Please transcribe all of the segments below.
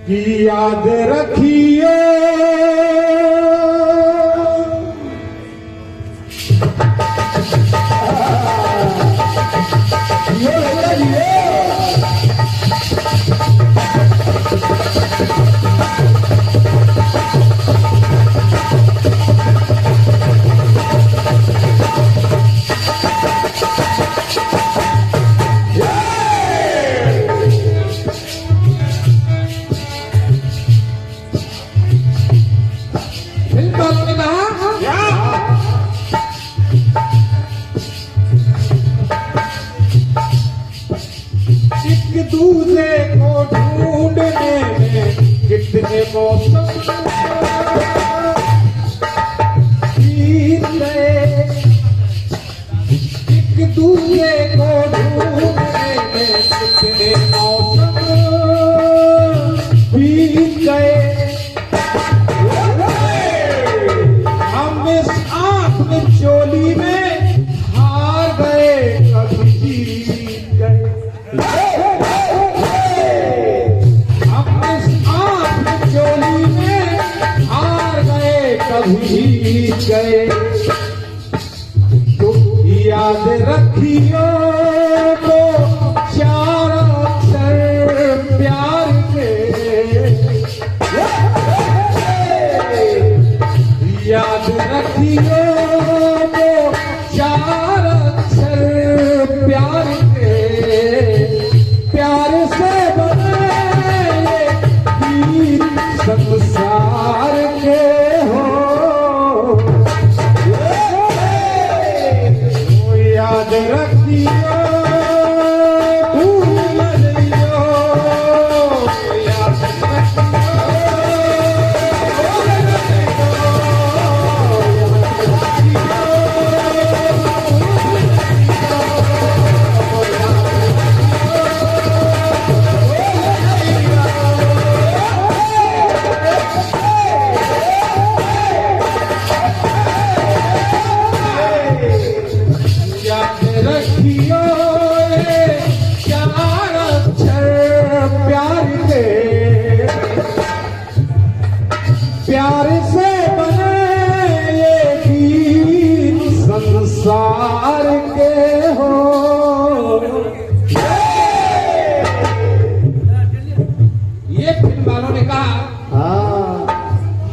की याद रखिए दूसरे को ढूंढने में कितने मौसम बीत गए, एक दूसरे को ढूंढने में कितने मौसम बीत गए। हम इस आंख में चोली में हार गए, कभी जीत गए। कभी गए तो याद रखियो तो चार अक्षर प्यार के, याद रखियो तो चार अक्षर प्यार के, प्यार से बने गीत संसार के याद रखियो भूल मरियो, याद रखियो चार अक्षर प्यार के, प्यार से बने ये गीत संसार के हो। ये फिल्म वालों ने कहा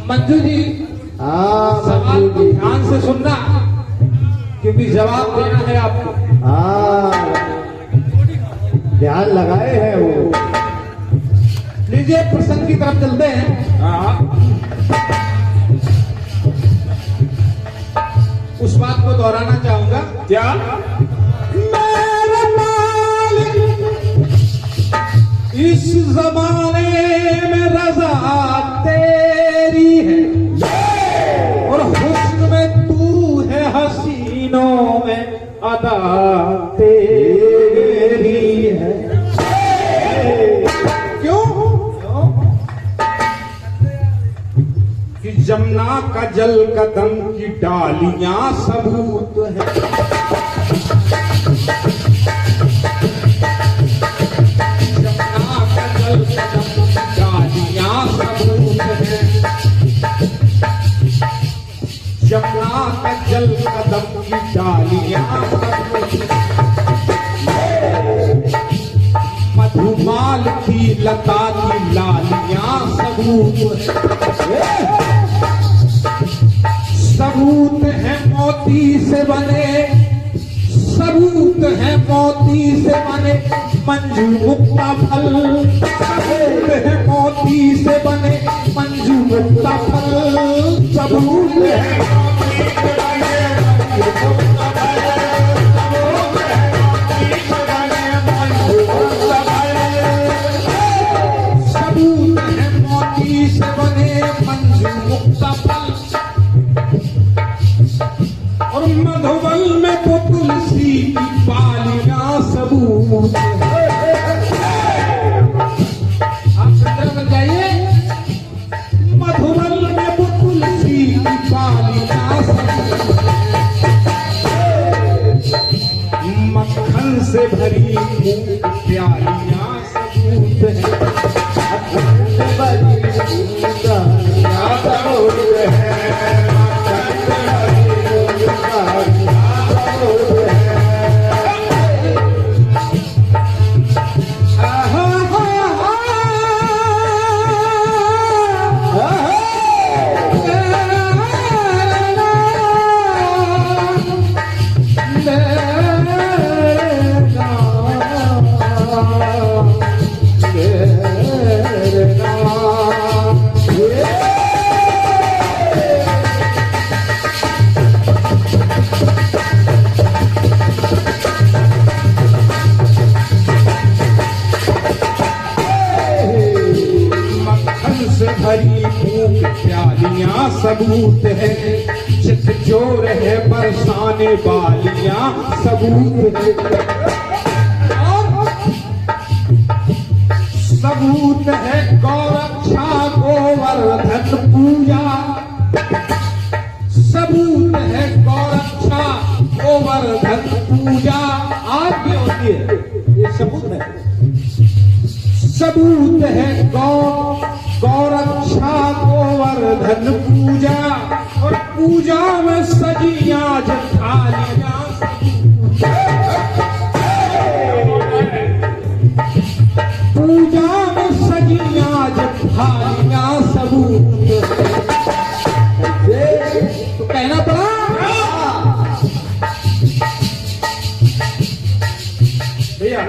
मंजू जी सवाल को ध्यान से सुनना क्योंकि जवाब देना है आपको। ध्यान लगाए हैं वो। लीजिए प्रसंग की तरफ चलते हैं। उस बात को दोहराना चाहूंगा। क्या? मेरे मालिक इस जमाने में रजा तेरी है और हुस्न में तू है, हसीनों में अदा तेरी है। क्यों? कि जमुना का जल कदम की डालियां सबूत है, जमुना का जल कदम की डालियां सबूत है, जमुना का जल कदम की डालियां मधुमाल की लता की लालियां सबूत है, सबूत है मोती से बने, सबूत है मोती से बने मंजू मुक्ता फल, सबूत है मोती से बने मंजू मुक्ता फल, सबूत है मोती से बने मंजू मुक्ता फल, सबूत है मोती से बने मंजू मुक्ता फल, और मधुबन में तो तुलसी की पालियां सबूत है। सबूत है, चित जोर है बरसाने वालियां सबूत है, सबूत है गौरक्षा गोवर्धन पूजा, सबूत है गौरक्षा गोवर्धन पूजा। आज भी होती है, ये सबूत है, सबूत है गौरक्षा गोवर्धन पूजा, और पूजा में सजिया थालियां, पूजा में सजिया थालियां सबूत तो कहना पड़ा। भैया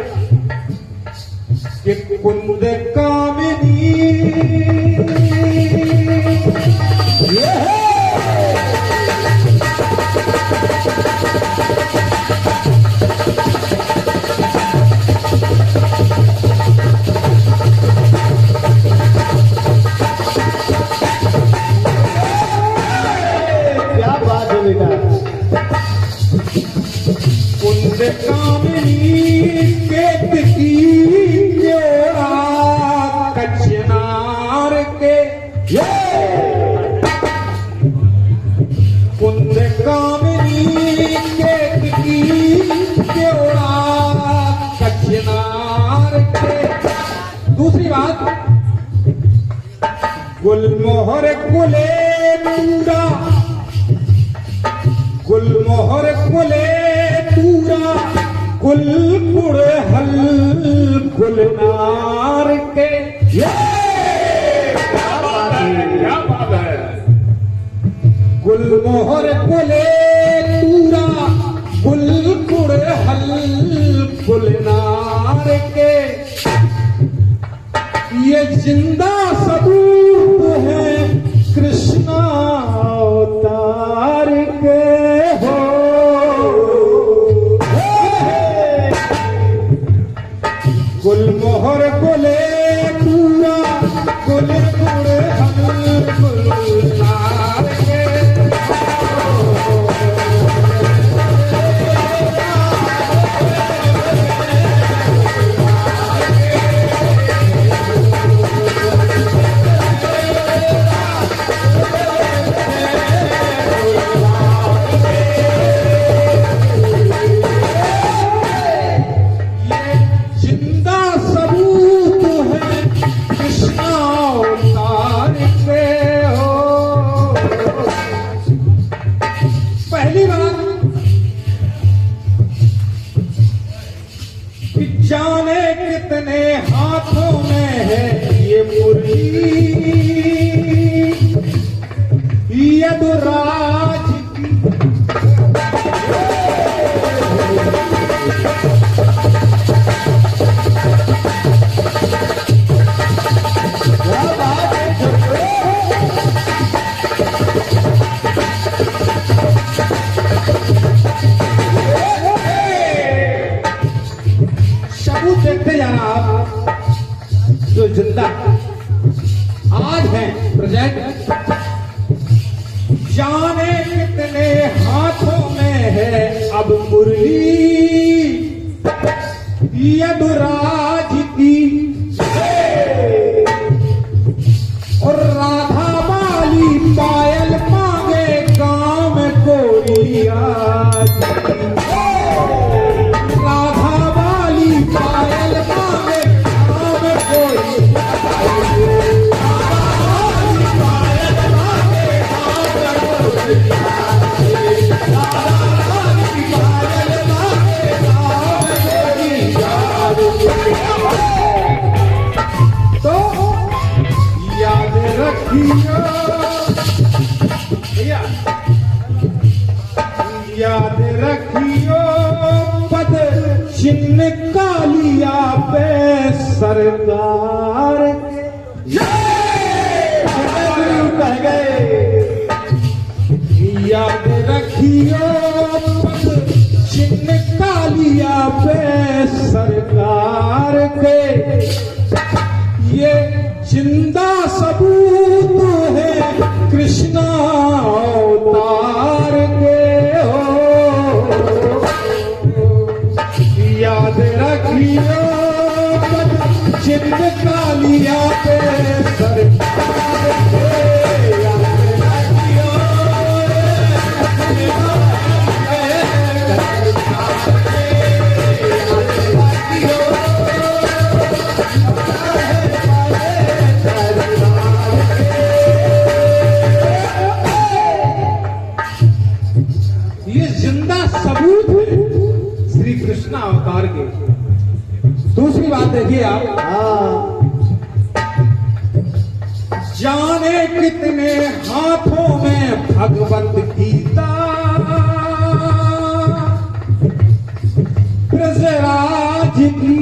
कि कुंद कामिनी ये है, क्या बात है बेटा। कुंद कामिनी केतकी जोड़ा कचनार के, कुंद कामिनी केतकी जोड़ा कचनार के। दूसरी बात, गुलमोहर कुले पूरा, गुलमोहर कुले पूरा, गुलपुर हल गुलनार के। क्या बात है, क्या बात है। गुलमोहर कुले पूरा, गुलपुर हल गुलनार के। ये जिंदा सबूत है कृष्णा अवतार के हो। गुलमोहर गुले पूरा, गुलपुर हल गुलनार के। जिंदा सबूत है कृष्णा अवतार के हो। पहली बात कि जाने कितने हाथों में है ये मुरली, यदुराज की। सबूत देखते जाना आप, जो जिंदा आज है प्रेजेंट। जाने कितने हाथों में है अब मुरली, यदुराज की। और राधा वाली पायल मांगे काम कोई आज, राधा वाली पायल मांगे काम कोई, तो याद रखियो भैया, याद रखियो पद चिन्ह कालिया पे सरदार कह गए। याद रखियो पद चिन्ह कालिया पे सरकार के। ये जिंदा सबूत है कृष्णा कन्हैया पे सरकार के ये जिंदा सबूत है श्री कृष्ण अवतार के। दूसरी बात देखिए आप, जाने कितने हाथों में भगवत गीता ब्रजराज की।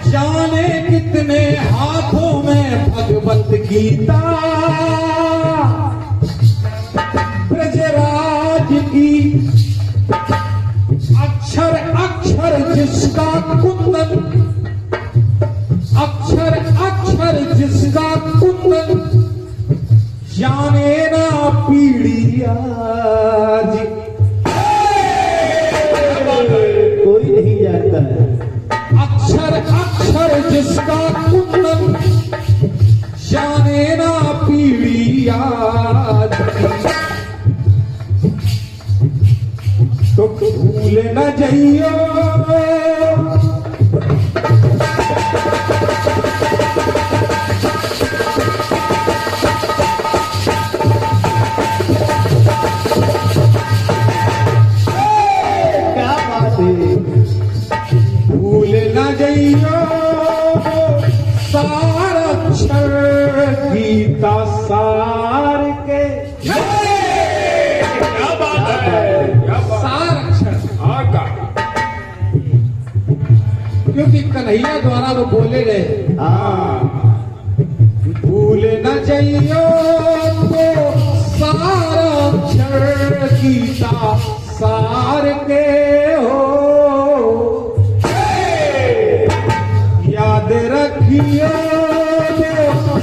जाने कितने हाथों में भगवत गीता ब्रजराज की। अक्षर अक्षर जिसका कुंदन, अक्षर अक्षर जिसका कुंदन, जाने ना पीढ़िया जी। कोई नहीं जानता है। अक्षर अक्षर जिसका कुंदन, जाने ना पीढ़िया तो भूल न जाइयो। क्या बात है। भूल न जाइयो सार अक्षर गीता सार के। क्या बात है, क्या बात सार अक्षर, आका। क्योंकि कन्हैया द्वारा वो बोले गए। भूल न जाइयो तो सार अक्षर गीता सार के हो। याद रखियो जो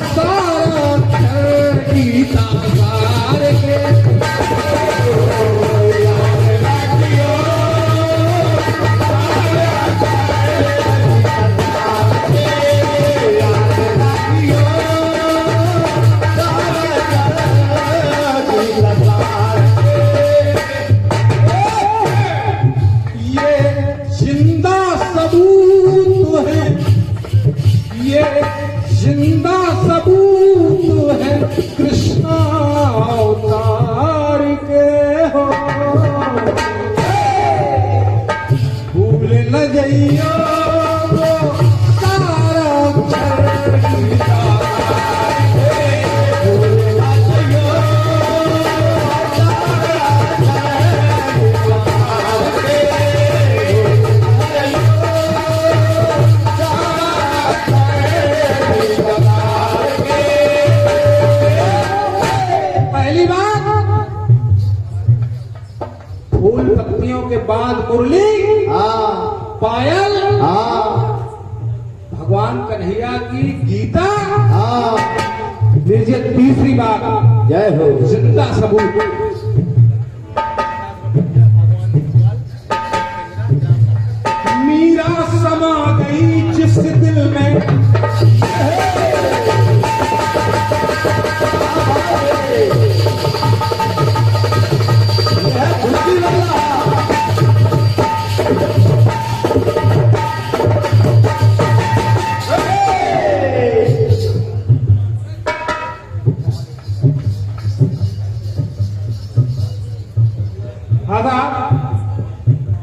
सारा अक्षर गीता सार के। याद रखियो ये जिंदा सबूत है, ये जिंदा सबूत है कृष्ण अवतार के हो। भूल न जाइयो सारा अक्षर गीता सार के। भूल न जाइयो पहली बात, फूल पत्तियों के बाद मुरली पायल, भगवान कन्हैया की गीता। लीजिए तीसरी बात, जय हो। जिंदा सबूत। मीरा समा गई जिस दिल में,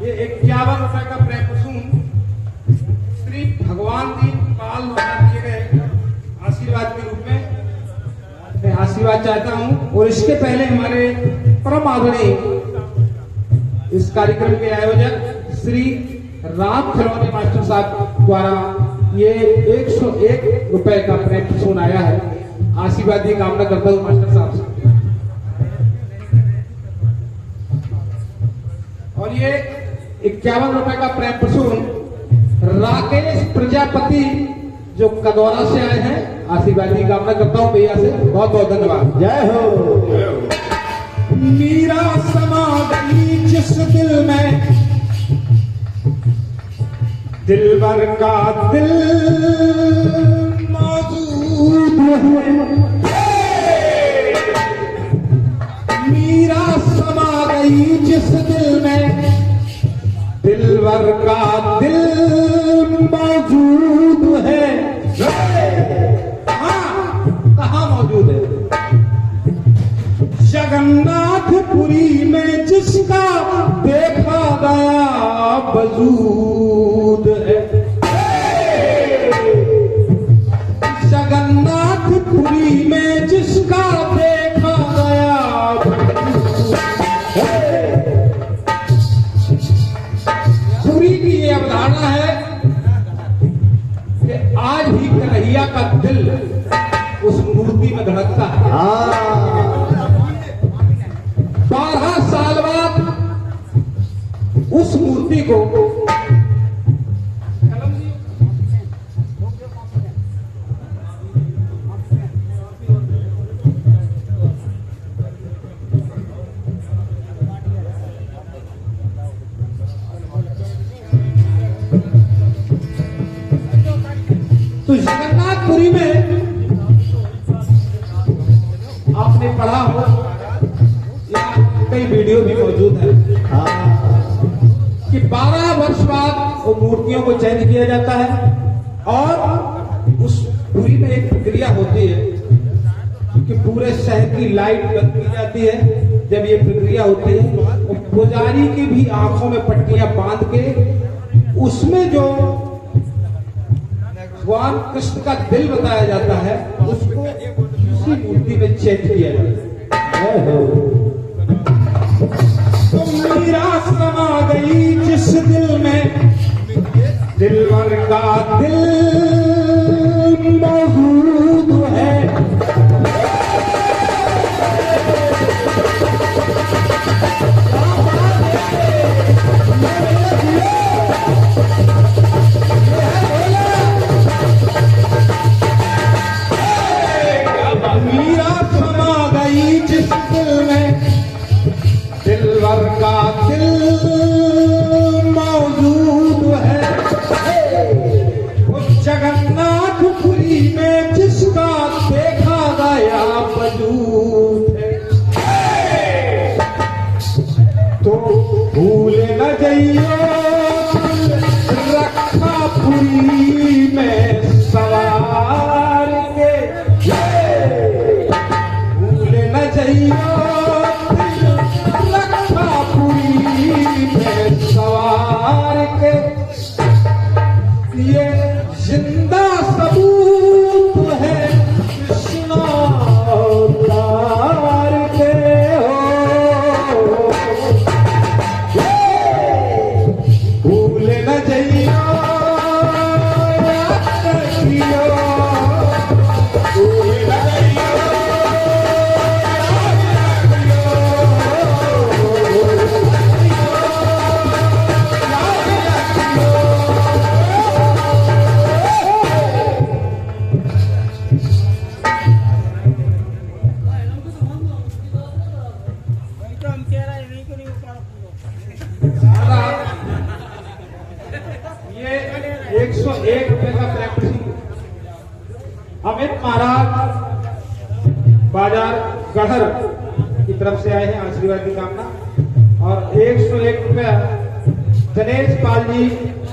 ये 51 रुपए का प्रेम प्रसून श्री भगवान जी पाल द्वारा दिए गए आशीर्वाद के रूप में मैं आशीर्वाद चाहता हूं। और इसके पहले हमारे परम आदरणीय इस कार्यक्रम के आयोजक श्री राम खिलौने मास्टर साहब द्वारा ये 101 रुपए का प्रेम प्रसून आया है। आशीर्वाद की कामना करता हूं मास्टर साहब से। और ये 51 रुपए का प्रेम प्रसून राकेश प्रजापति जो कदौरा से आए हैं आशीर्वाद की कामना करता हूँ भैया से, बहुत बहुत धन्यवाद। जय हो। मीरा समा गई जिस दिल में, दिलबर का दिल मौजूद है। मीरा समा गई जिस दिल में, दिलबर का दिल मौजूद है। कहाँ मौजूद है? जगन्नाथपुरी में जिसका देखा गया वजूद है। जगन्नाथपुरी में जिसका देखा गया पुरी की ये अवधारणा है कि आज भी कन्हैया का दिल उस मूर्ति में धड़कता है। 12 साल बाद उस मूर्ति को तो जगन्नाथपुरी में आपने पढ़ा हो या कई वीडियो भी मौजूद है कि 12 वर्ष बाद वो मूर्तियों को चेंज किया जाता है और उस पुरी में एक प्रक्रिया होती है कि पूरे शहर की लाइट बंद की जाती है। जब ये प्रक्रिया होती है तो पुजारी की भी आंखों में पट्टियां बांध के उसमें जो भगवान कृष्ण का दिल बताया जाता है उसको उसी मूर्ति में चेंज किया जाता है। तो मीरा समा गई जिस दिल में, दिलवर का दिल मौजूद है। मीरा समा गई जिस दिल में, दिलवर का दिल मौजूद है। उस जगन्नाथपुरी में जिसका देखा गया वजूद है। तो भूल न जाइयो रखा पुरी में सवार के, भूल न जाइयो रखा पुरी में सवार के। ये जिंदा सबूत है कृष्णा अवतार के हो। भूल न जाइयो याद रखियो, भूल न जाइयो ये 101 रुपए का प्रैक्टिस अमित महाराज बाजार गढ़र की तरफ से आए हैं आशीर्वाद की कामना। और 101 रुपया गणेश पाल जी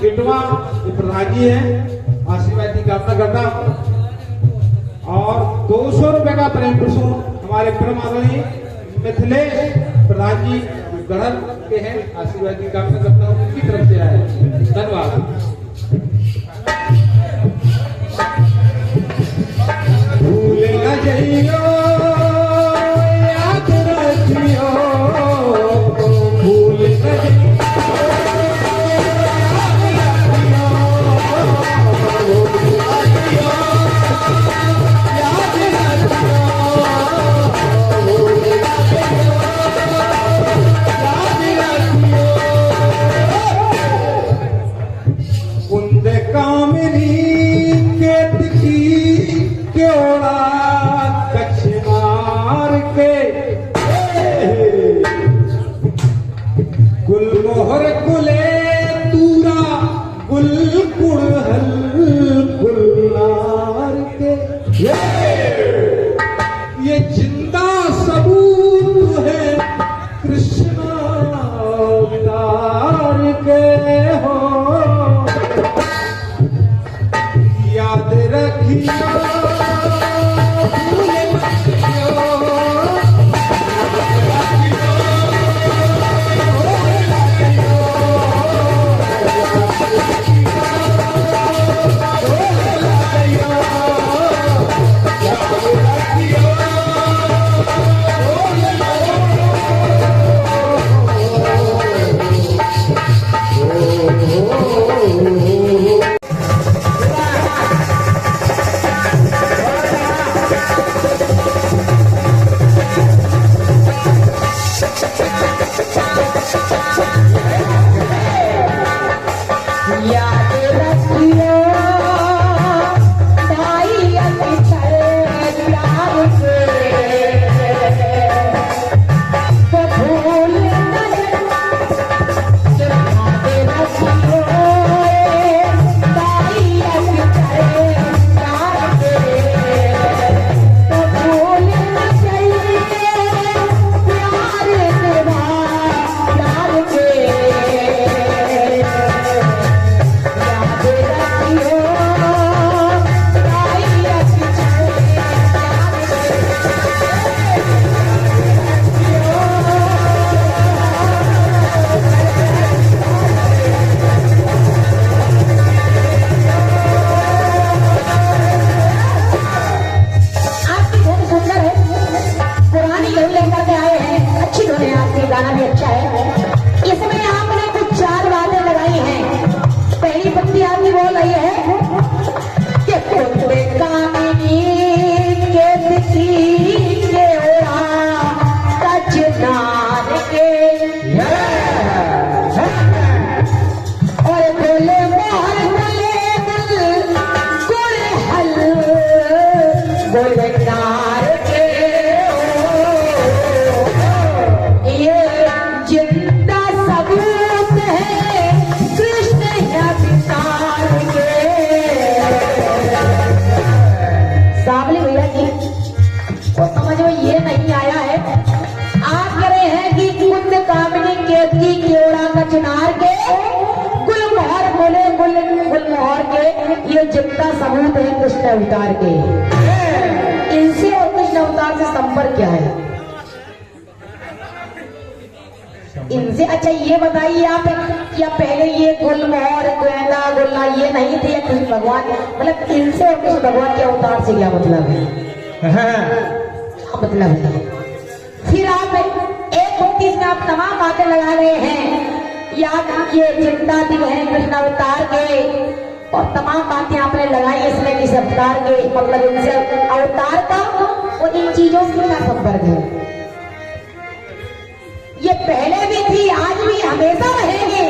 इटवा प्रधान जी हैं, आशीर्वाद की कामना करता हूं। और 200 रुपए का प्रेम प्रसून हमारे परम आदरणीय मिथिलेश प्रधान जी गढ़र के हैं, आशीर्वाद की कामना करता हूँ, उनकी तरफ से आए। धन्यवाद। भूल न जाइयो याद रखियो, भूल न जाइयो कामिनी के गुलजार के ये जिंदा सबूत है कृष्ण अवतार के। सावली भैया जी को समझ में ये नहीं आया है। आप कह रहे हैं कि कुंद कामिनी केतकी केवड़ा का चिनार के गुलमोहर बोले गुलमोहर के ये जिंदा सबूत है कृष्ण अवतार के। इनसे और कृष्ण अवतार से संपर्क क्या है इनसे? अच्छा ये बताइए आप, क्या पहले ये गुलमोहर गोविंदा गुल्ला ये नहीं थे या कृष्ण भगवान, मतलब इनसे और कृष्ण भगवान के अवतार से क्या मतलब है? क्या मतलब है? फिर आप एक पंक्ति में आप तमाम बातें लगा रहे हैं, याद ये जिंदा दिल है कृष्ण अवतार के, और तमाम बातें आपने लगाई इसमें किस अवतार के, मतलब इनसे अवतार का और इन चीजों से क्या संपर्क है? ये पहले भी थी, आज भी, हमेशा रहेगी,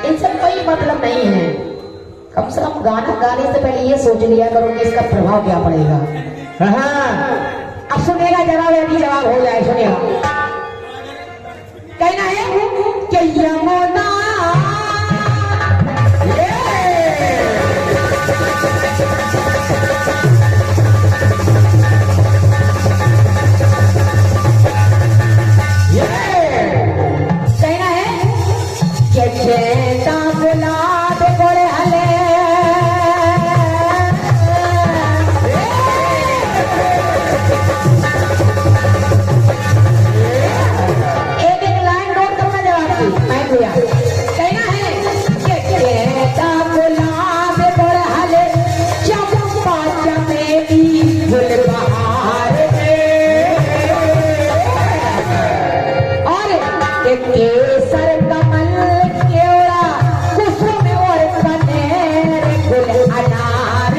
इनसे कोई मतलब नहीं है। कम से कम गाना गाने से पहले ये सोच लिया करो कि इसका प्रभाव क्या पड़ेगा। अब सुनेगा जवाब, अभी जवाब हो जाए, सुनेगा। कहना है कि यमुना कहना है कि चेता गुलाब गोरे हले कहना है कि चेता गुलाब गोरे हले चंपा चमेली गुलबहार और केसर कमल केवड़ा कुसुम और कनेर गुल अनार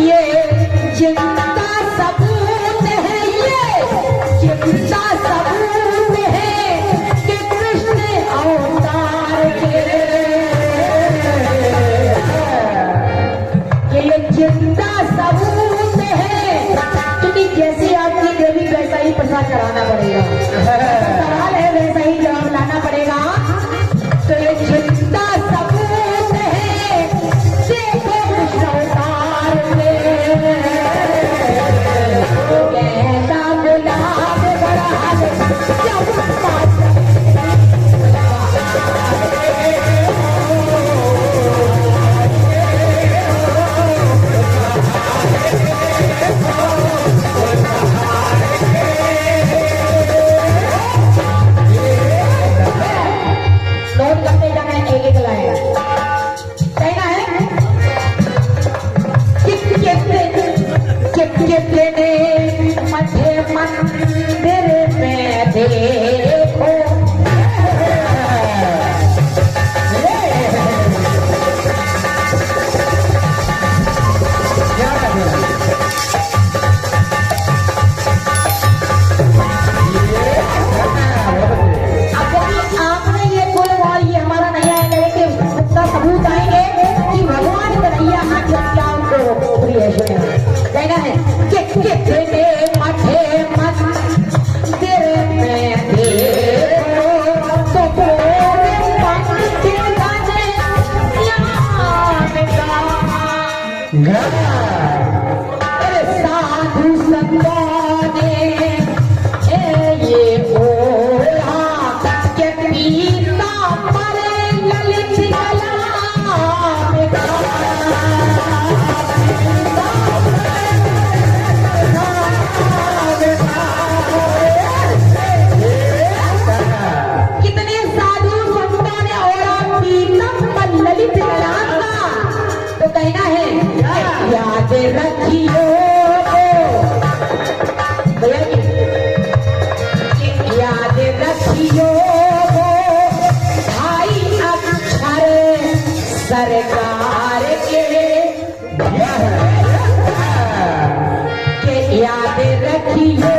ये जिंदा सबूत है, ये जिंदा सबूत है कि कृष्ण अवतार के। ये जिंदा सबूत है, क्योंकि जैसी आपकी देवी वैसा ही प्रसाद चढ़ाना पड़ेगा, सवाल है वैसा ही जवाब लाना पड़ेगा। तो ये जिंदा सबूत है, देखो कृष्ण अवतार में कहता गुलाब बड़ा चंपा नोट करते जाना है एक एक लाइन। कहना है कितने मध्य मंदिर में देखो आपने ये कुल और ये हमारा नहीं आएगा, लेकिन उसका सबूत आएंगे कि भगवान कन्हैया हाथ क्या उनको प्रिय है। कहना है कि कितने मठे मंदिर में देखो तो पूरे पंक्ति गाने अरे साधु संतों ने ये बोला कि पीता पर ललित कितने साधु संतों ने और पीतम पर ललित कलाम का। तो कहना है याद रखियो भैया जी, याद रखियो भाई अक्षर सरकार के याद रखियो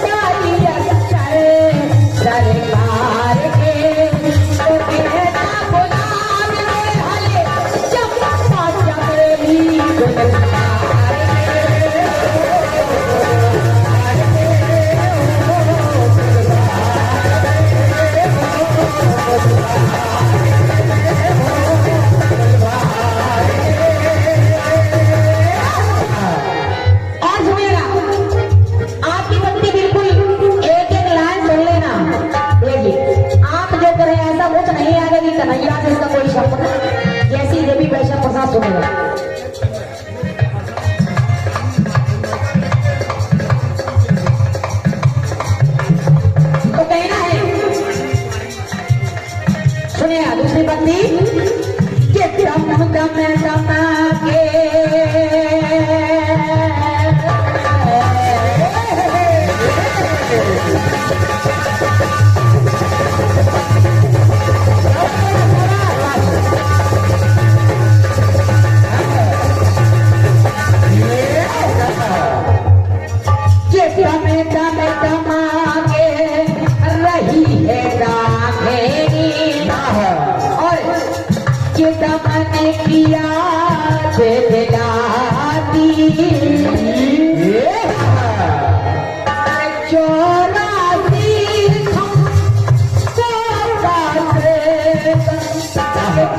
भाई किया दिलाती चौरासी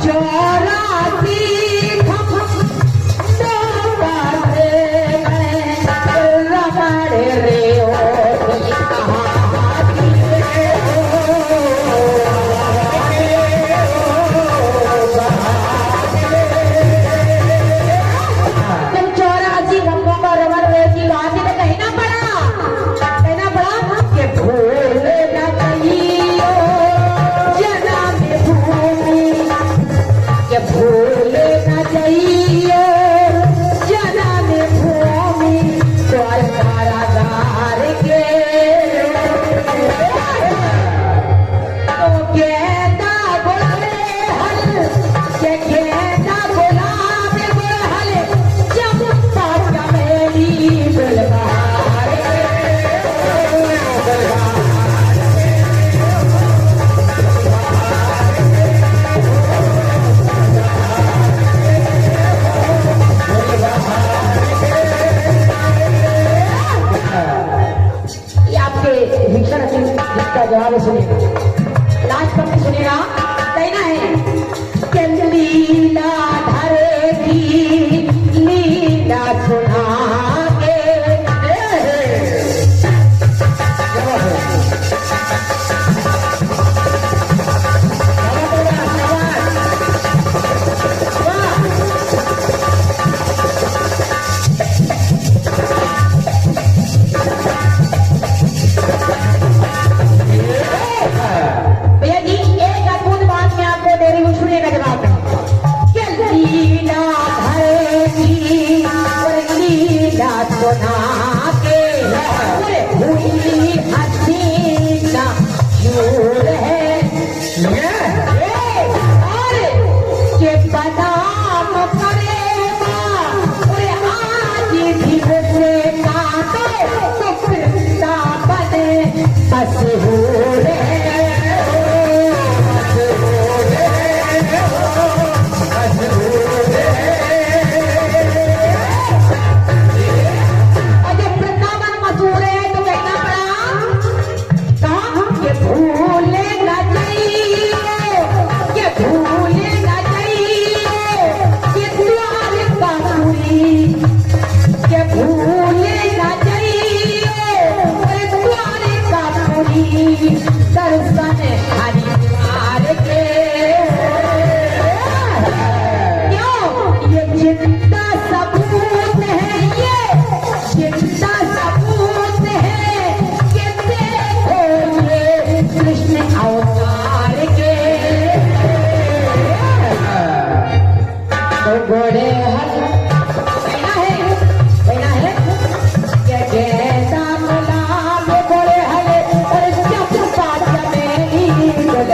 चौरासी रमण रे जवाब सुनिएगा, लास्ट पंक्ति सुनिएगा। कहना है कि लीला धरे की लीला सुना के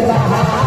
Bye.